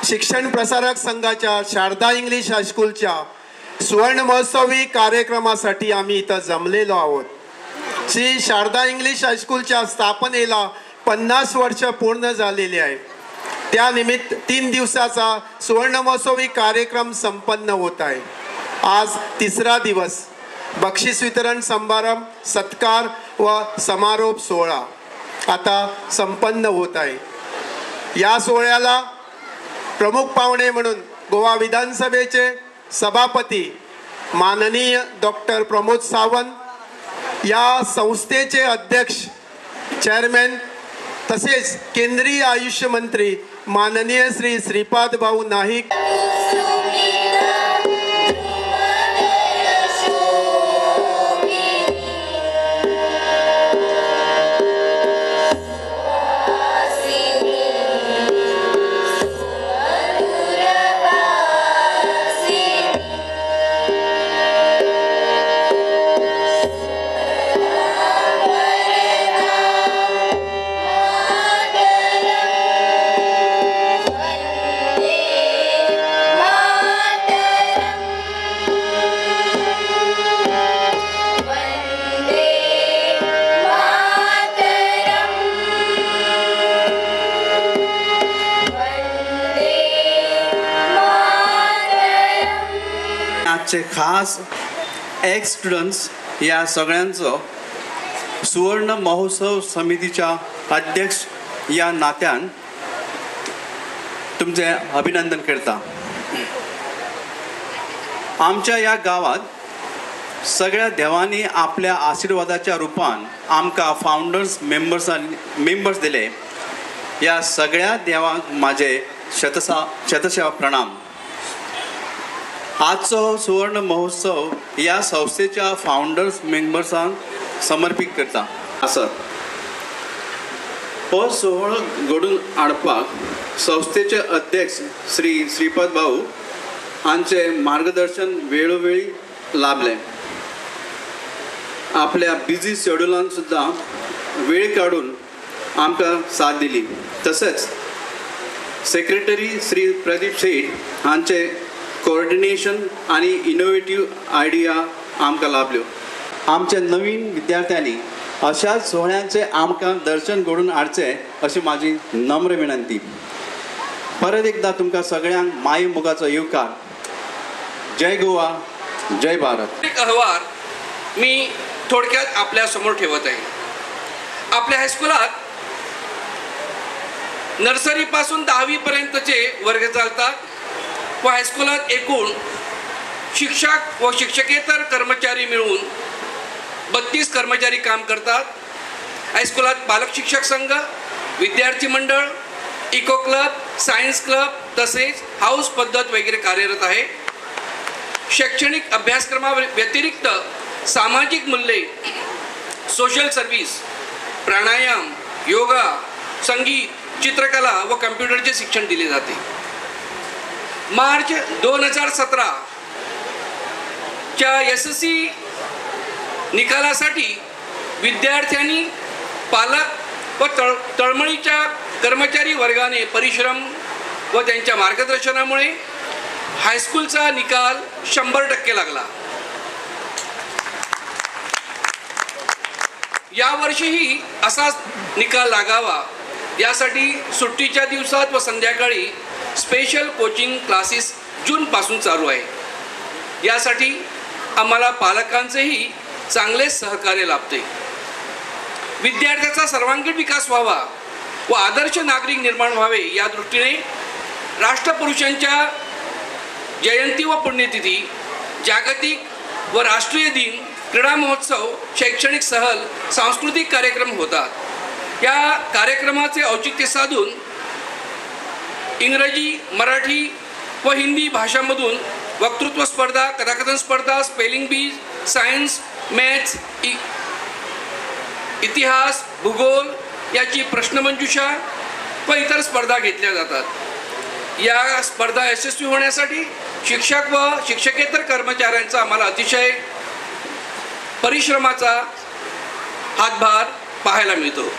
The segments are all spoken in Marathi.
शिक्षण प्रसारक संघाच्या शारदा इंग्लिश हायस्कूलच्या सुवर्ण महोत्सवी कार्यक्रमासाठी आम्ही इथं जमलेलो आहोत. श्री शारदा इंग्लिश हायस्कूलच्या स्थापनेला 50 वर्ष पूर्ण झालेली आहे. त्यानिमित्त 3 दिवसाचा सुवर्ण महोत्सवी कार्यक्रम संपन्न होत आहे. आज तिसरा दिवस. बक्षीस वितरण समारंभ, सत्कार व समारोप सोहळा आता संपन्न होत आहे. या सोहळ्याला प्रमुख पाहुणे म्हणून गोवा विधानसभेचे सभापती माननीय डॉक्टर प्रमोद सावंत, या संस्थेचे अध्यक्ष चेअरमॅन तसेच केंद्रीय आयुष मंत्री माननीय श्री श्रीपाद भाऊ नाईक, आजचे खास एक्स स्टुडंट्स या सगळ्यांचं सुवर्ण महोत्सव समितीच्या अध्यक्ष या नात्यान तुमचे अभिनंदन करता. आमच्या या गावात सगळ्या देवांनी आपल्या आशीर्वादाच्या रूपान आमकां फाउंडर्स मेंबर्स दिले. या सगळ्या देवांक माझे शतशः प्रणाम. आजचो सुवर्ण महोत्सव या संस्थेच्या फाउंडर्स मेंबर्सांक समर्पित करता आसत. हो सोहळो घडून हाडपाक संस्थेचे अध्यक्ष श्री श्रीपाद भाऊ हांचे मार्गदर्शन वेळोवेळी लाभले. आपल्या बिझी शेड्युलान सुद्दां वेळ काढून आमकां साथ दिली. तसेच सेक्रेटरी श्री प्रदीप शेठ हांचे कोऑर्डिनेशन आणि इनोव्हेटिव्ह आयडिया आमकां लाभल्यो. आमच्या नवीन विद्यार्थ्यांनी अशाच सोहळ्यांचे आमकां दर्शन घडून हाडचे अशी माझी नम्र विनंती. परत एकदा तुमकां सगळ्यांक माये मोगाचो येवकार. जय गोवा, जय भारत. एक अहवाल मी थोडक्यात आपल्या समोर ठेवत आहे. आपल्या हायस्कूलात नर्सरीपासून 10वी पर्यंतचे वर्ग चालतात व हायस्कूलात एकूण शिक्षक व शिक्षकेतर कर्मचारी मिळून 32 कर्मचारी काम करतात. हायस्कूलात पालक शिक्षक संघ, विद्यार्थी मंडळ, इको क्लब, सायन्स क्लब तसेच हाऊस पद्धत वगैरे कार्यरत आहे. शैक्षणिक अभ्यासक्रमा व्यतिरिक्त सामाजिक मूल्ये, सोशल सर्व्हिस, प्राणायाम, योगा, संगीत, चित्रकला व कम्प्युटरचे शिक्षण दिले जाते. मार्च 2017 च्या SSC निकालासाठी विद्यार्थ्यांनी, पालक व तळमळीच्या कर्मचारी वर्गाने परिश्रम व त्यांच्या मार्गदर्शनामुळे हायस्कूलचा निकाल 100% लागला. यावर्षीही असाच निकाल लागावा यासाठी सुट्टीच्या दिवसात व संध्याकाळी स्पेशल कोचिंग क्लासेस जूनपासून चालू आहे. यासाठी आम्हाला पालकांचेही चांगले सहकार्य लाभते. विद्यार्थ्याचा सर्वांगीण विकास व्हावा व आदर्श नागरिक निर्माण व्हावे या दृष्टीने राष्ट्रपुरुषांच्या जयंती व पुण्यतिथी, जागतिक व राष्ट्रीय दिन, क्रीडा महोत्सव, शैक्षणिक सहल, सांस्कृतिक कार्यक्रम होतात. या कार्यक्रमाचे औचित्य साधून इंग्रजी, मराठी व हिंदी भाषांमधून वक्तृत्व स्पर्धा, कथाकथन स्पर्धा, स्पेलिंग बी, सायन्स, मॅथ्स, इतिहास, भूगोल याची प्रश्नमंजुषा व इतर स्पर्धा घेतल्या जातात. या स्पर्धा यशस्वी होण्यासाठी शिक्षक व शिक्षकेतर कर्मचाऱ्यांचा आम्हाला अतिशय परिश्रमाचा हातभार पाहायला मिळतो.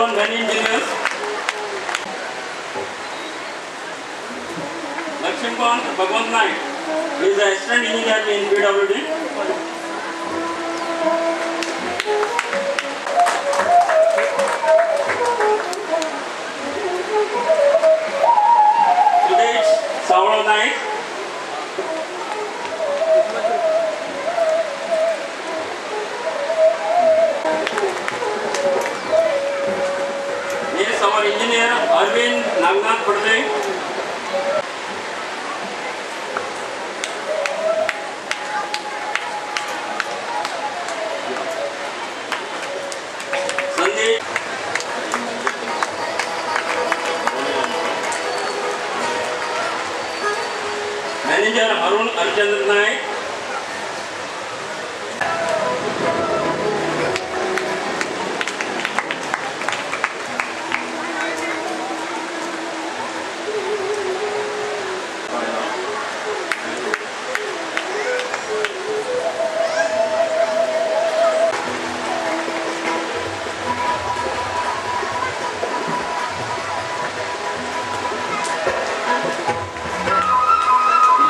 Bhagavan Ben Engineers. Lakshmikant Bhagwan Naik is the assistant engineer in PWD. Sudesh Savla Naik. Yes, our engineer Arvind Nagnath Padre. Sandeep. Manager Arun Archandra Naik.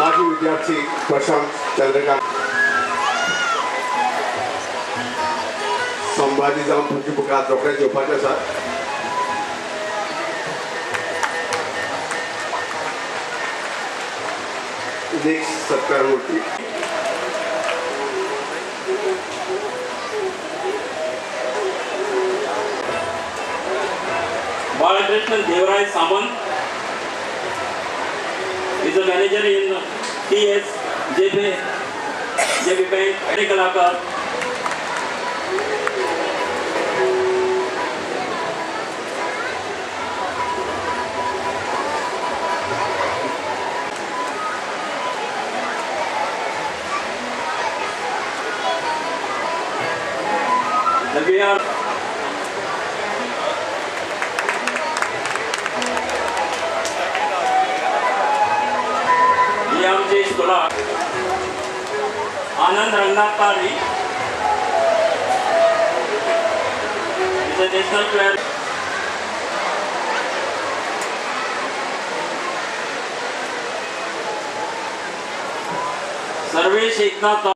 माजी विद्यार्थी प्रशांत चंद्रकांत संभाजी जाऊन तुमची बुकात रोखड्या जेवपाचे आसा नेक्स्ट सत्कार मूर्ती Balakrishnan Devaraj Samant is a manager in TS JP Bank, Adikalakar. We are Yamji Stola, Anand Rangnath Pari is a national player. Sarvesh Eknath